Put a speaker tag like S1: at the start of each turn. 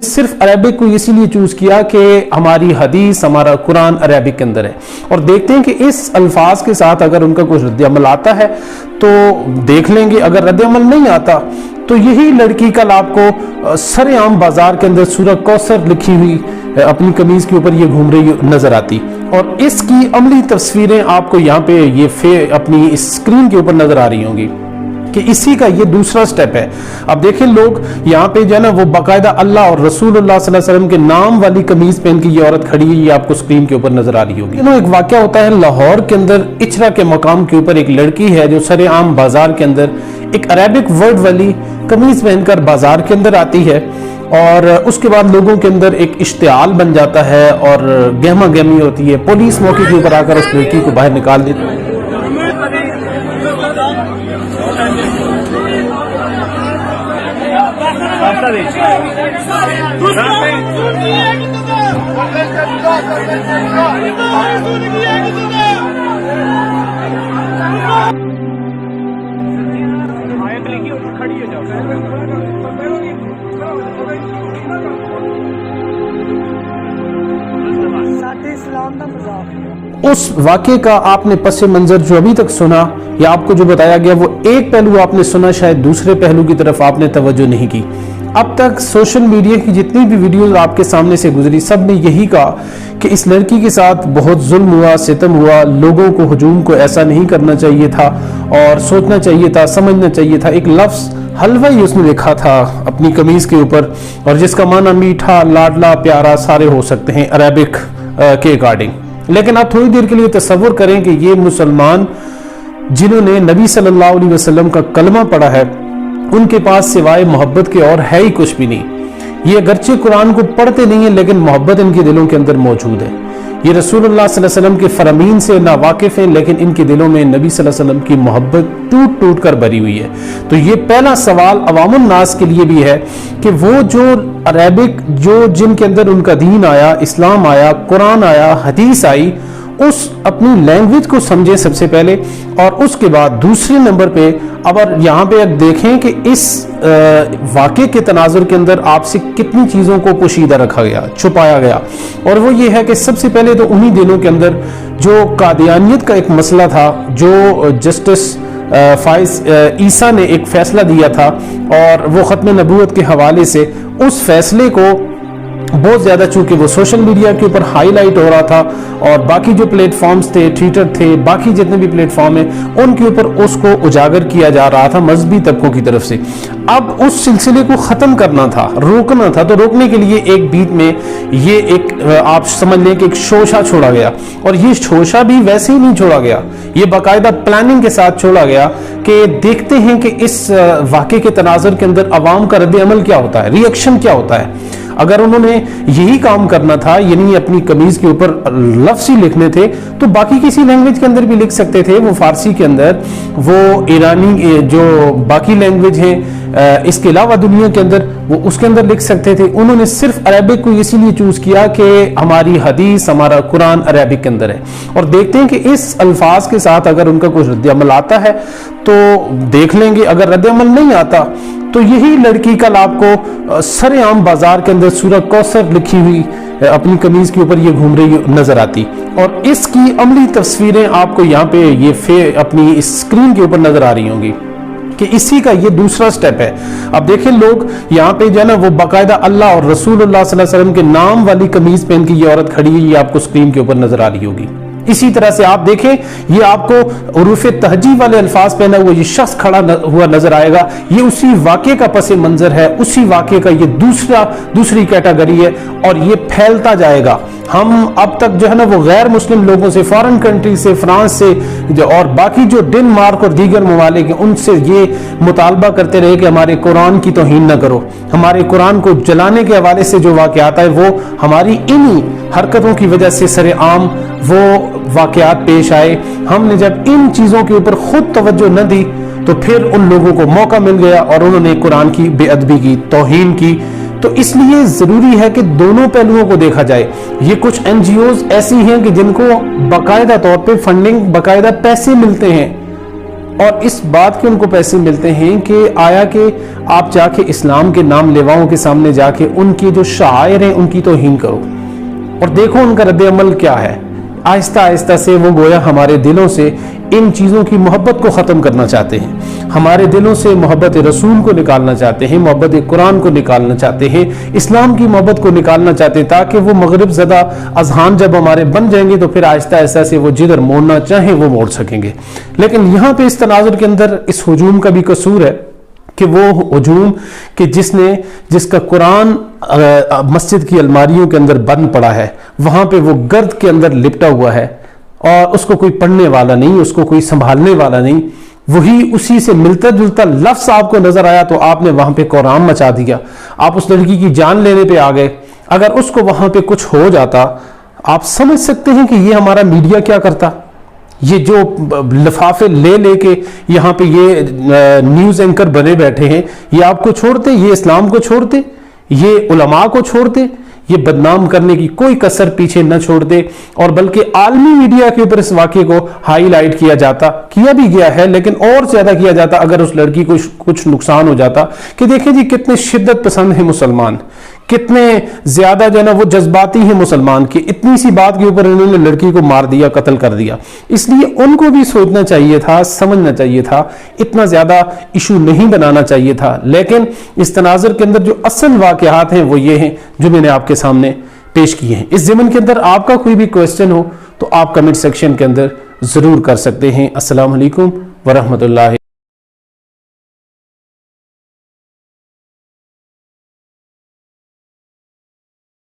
S1: صرف عربک کو اسی لیے چوز کیا کہ ہماری حدیث ہمارا قرآن عربک کے اندر ہے، اور دیکھتے ہیں کہ اس الفاظ کے ساتھ اگر ان کا کچھ رد عمل آتا ہے تو دیکھ لیں گے، اگر رد عمل نہیں آتا تو یہی لڑکی کل آپ کو سر عام بازار کے اندر سورہ کوثر لکھی ہوئی اپنی قمیض کے اوپر یہ گھوم رہی نظر آتی، اور اس کی عملی تصویریں آپ کو یہاں پہ یہ اپنی اسکرین کے اوپر نظر آ رہی ہوں گی کہ اسی کا یہ دوسرا سٹیپ ہے۔ اب دیکھیں لوگ یہاں پہ جو ہے نا وہ باقاعدہ اللہ اور رسول اللہ صلی اللہ علیہ وسلم کے نام والی قمیض پہن کے یہ عورت کھڑی ہے، یہ آپ کو اسکرین کے اوپر نظر آ رہی ہوگی۔ ایک واقعہ ہوتا ہے لاہور کے اندر اچرا کے مقام کے اوپر، ایک لڑکی ہے جو سر عام بازار کے اندر ایک عربک ورڈ والی قمیض پہن کر بازار کے اندر آتی ہے، اور اس کے بعد لوگوں کے اندر ایک اشتعال بن جاتا ہے اور گہما گہمی ہوتی ہے، پولیس موقع کے اوپر آ کر اس لڑکی کو باہر نکال دیتی ہے۔ اس واقعے کا آپ نے پس منظر جو ابھی تک سنا یا آپ کو جو بتایا گیا وہ ایک پہلو آپ نے سنا، شاید دوسرے پہلو کی طرف آپ نے توجہ نہیں کی۔ اب تک سوشل میڈیا کی جتنی بھی ویڈیوز آپ کے سامنے سے گزری سب نے یہی کہا کہ اس لڑکی کے ساتھ بہت ظلم ہوا، ستم ہوا، لوگوں کو ہجوم کو ایسا نہیں کرنا چاہیے تھا اور سوچنا چاہیے تھا، سمجھنا چاہیے تھا۔ ایک لفظ حلوہ ہی اس نے لکھا تھا اپنی قمیض کے اوپر، اور جس کا معنی میٹھا، لاڈلا، پیارا سارے ہو سکتے ہیں عربک کے اکارڈنگ۔ لیکن آپ تھوڑی دیر کے لیے تصور کریں کہ یہ مسلمان جنہوں نے نبی صلی اللہ علیہ وسلم کا کلمہ پڑھا ہے، ان کے پاس سوائے محبت کے اور ہے ہی کچھ بھی نہیں۔ یہ اگرچہ قرآن کو پڑھتے نہیں ہیں لیکن محبت ان کے دلوں کے اندر موجود ہے۔ یہ رسول اللہ صلی اللہ علیہ وسلم کے فرامین سے ناواقف ہیں، لیکن ان کے دلوں میں نبی صلی اللہ علیہ وسلم کی محبت ٹوٹ ٹوٹ کر بھری ہوئی ہے۔ تو یہ پہلا سوال عوام الناس کے لیے بھی ہے کہ وہ جو عربک جن کے اندر ان کا دین آیا، اسلام آیا، قرآن آیا، حدیث آئی، اس اپنی لینگویج کو سمجھیں سب سے پہلے، اور اس کے بعد دوسرے نمبر پہ اب یہاں پہ دیکھیں کہ اس واقعے کے تناظر کے اندر آپ سے کتنی چیزوں کو پوشیدہ رکھا گیا، چھپایا گیا، اور وہ یہ ہے کہ سب سے پہلے تو انہی دنوں کے اندر جو قادیانیت کا ایک مسئلہ تھا، جو جسٹس فائز عیسیٰ نے ایک فیصلہ دیا تھا، اور وہ ختم نبوت کے حوالے سے اس فیصلے کو بہت زیادہ چونکہ وہ سوشل میڈیا کے اوپر ہائی لائٹ ہو رہا تھا، اور باقی جو پلیٹ فارمز تھے، ٹویٹر تھے، باقی جتنے بھی پلیٹ فارم ہیں، ان کے اوپر اس کو اجاگر کیا جا رہا تھا مذہبی طبقوں کی طرف سے۔ اب اس سلسلے کو ختم کرنا تھا، روکنا تھا، تو روکنے کے لیے ایک بیچ میں یہ ایک آپ سمجھ لیں کہ ایک شوشہ چھوڑا گیا، اور یہ شوشہ بھی ویسے ہی نہیں چھوڑا گیا، یہ باقاعدہ پلاننگ کے ساتھ چھوڑا گیا کہ دیکھتے ہیں کہ اس واقعے کے تناظر کے اندر عوام کا رد عمل کیا ہوتا ہے، ری ایکشن کیا ہوتا ہے۔ اگر انہوں نے یہی کام کرنا تھا، یعنی اپنی قمیض کے اوپر لفظ ہی لکھنے تھے، تو باقی کسی لینگویج کے اندر بھی لکھ سکتے تھے، وہ فارسی کے اندر، وہ ایرانی جو باقی لینگویج ہیں اس کے علاوہ دنیا کے اندر، وہ اس کے اندر لکھ سکتے تھے۔ انہوں نے صرف عربک کو اسی لیے چوز کیا کہ ہماری حدیث ہمارا قرآن عربک کے اندر ہے، اور دیکھتے ہیں کہ اس الفاظ کے ساتھ اگر ان کا کچھ رد عمل آتا ہے تو دیکھ لیں گے، اگر رد عمل نہیں آتا تو یہی لڑکی کل آپ کو سر عام بازار کے اندر سورہ کوثر لکھی ہوئی اپنی قمیض کے اوپر یہ گھوم رہی نظر آتی، اور اس کی عملی تصویریں آپ کو یہاں پہ یہ اپنی اسکرین کے اوپر نظر آ رہی ہوں گی کہ اسی کا یہ دوسرا سٹیپ ہے۔ اب دیکھیں لوگ یہاں پہ جو ہے نا وہ باقاعدہ اللہ اور رسول اللہ صلی اللہ علیہ وسلم کے نام والی قمیض پہن کے یہ عورت کھڑی ہے، یہ آپ کو اسکرین کے اوپر نظر آ رہی ہوگی۔ اسی طرح سے آپ دیکھیں یہ آپ کو حروف تہجی والے الفاظ پہنا ہوا یہ شخص کھڑا ہوا نظر آئے گا، یہ اسی واقعے کا پس منظر ہے، اسی واقعے کا یہ دوسری کیٹیگری ہے، اور یہ پھیلتا جائے گا۔ ہم اب تک جو ہے نا وہ غیر مسلم لوگوں سے، فارن کنٹری سے، فرانس سے اور باقی جو ڈنمارک اور دیگر ممالک ہیں، ان سے یہ مطالبہ کرتے رہے کہ ہمارے قرآن کی توہین نہ کرو، ہمارے قرآن کو جلانے کے حوالے سے جو واقعات ہے وہ ہماری انہی حرکتوں کی وجہ سے سر عام وہ واقعات پیش آئے۔ ہم نے جب ان چیزوں کے اوپر خود توجہ نہ دی تو پھر ان لوگوں کو موقع مل گیا اور انہوں نے قرآن کی بے ادبی کی، توہین کی۔ تو اس لیے ضروری ہے کہ دونوں پہلوؤں کو دیکھا جائے۔ یہ کچھ این جی اوز ایسی ہیں کہ جن کو باقاعدہ طور پہ فنڈنگ، باقاعدہ پیسے ملتے ہیں اور اس بات کے ان کو پیسے ملتے ہیں کہ آیا کہ آپ جا کے اسلام کے نام لیواؤں کے سامنے جا کے ان کی جو شعائر ہیں ان کی توہین کرو، اور دیکھو ان کا رد عمل کیا ہے۔ آہستہ آہستہ سے وہ گویا ہمارے دلوں سے ان چیزوں کی محبت کو ختم کرنا چاہتے ہیں، ہمارے دلوں سے محبت رسول کو نکالنا چاہتے ہیں، محبت قرآن کو نکالنا چاہتے ہیں، اسلام کی محبت کو نکالنا چاہتے ہیں، تاکہ وہ مغرب زدہ اذہان جب ہمارے بن جائیں گے تو پھر آہستہ آہستہ سے وہ جدھر موڑنا چاہیں وہ موڑ سکیں گے۔ لیکن یہاں پہ اس تناظر کے اندر اس ہجوم کا بھی قصور ہے کہ وہ ہجوم کہ جس کا قرآن مسجد کی الماریوں کے اندر بند پڑا ہے، وہاں پہ وہ گرد کے اندر لپٹا ہوا ہے اور اس کو کوئی پڑھنے والا نہیں، اس کو کوئی سنبھالنے والا نہیں، وہی اسی سے ملتا جلتا لفظ آپ کو نظر آیا تو آپ نے وہاں پہ قرآن مچا دیا، آپ اس لڑکی کی جان لینے پہ آ گئے۔ اگر اس کو وہاں پہ کچھ ہو جاتا، آپ سمجھ سکتے ہیں کہ یہ ہمارا میڈیا کیا کرتا۔ یہ جو لفافے لے لے کے یہاں پہ یہ نیوز اینکر بنے بیٹھے ہیں، یہ آپ کو چھوڑتے، یہ اسلام کو چھوڑتے، یہ علماء کو چھوڑتے، یہ بدنام کرنے کی کوئی کسر پیچھے نہ چھوڑ دے، اور بلکہ عالمی میڈیا کے اوپر اس واقعے کو ہائی لائٹ کیا بھی گیا ہے، لیکن اور زیادہ کیا جاتا اگر اس لڑکی کو کچھ نقصان ہو جاتا کہ دیکھیں جی کتنے شدت پسند ہیں مسلمان، کتنے زیادہ جو ہے نا وہ جذباتی ہیں مسلمان، کہ اتنی سی بات کے اوپر انہوں نے لڑکی کو مار دیا، قتل کر دیا۔ اس لیے ان کو بھی سوچنا چاہیے تھا، سمجھنا چاہیے تھا، اتنا زیادہ ایشو نہیں بنانا چاہیے تھا۔ لیکن اس تناظر کے اندر جو اصل واقعات ہیں وہ یہ ہیں جو میں نے آپ کے سامنے پیش کیے ہیں۔ اس ضمن کے اندر آپ کا کوئی بھی کوئسچن ہو تو آپ کمنٹ سیکشن کے اندر ضرور کر سکتے ہیں۔ السلام علیکم ورحمۃ اللہ